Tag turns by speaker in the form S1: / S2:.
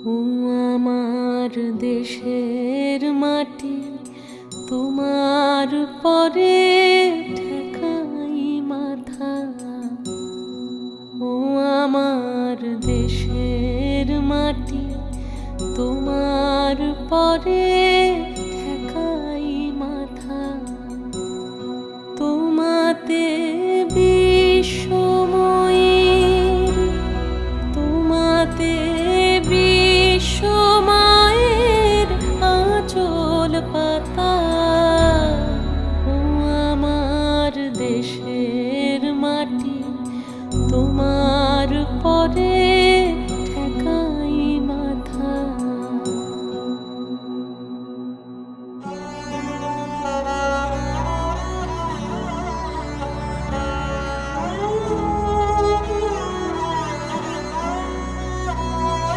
S1: ও আমার দেশের মাটি, তোমার পরে ঠেকাই মাথা। ও আমার দেশের মাটি, তোমার পরে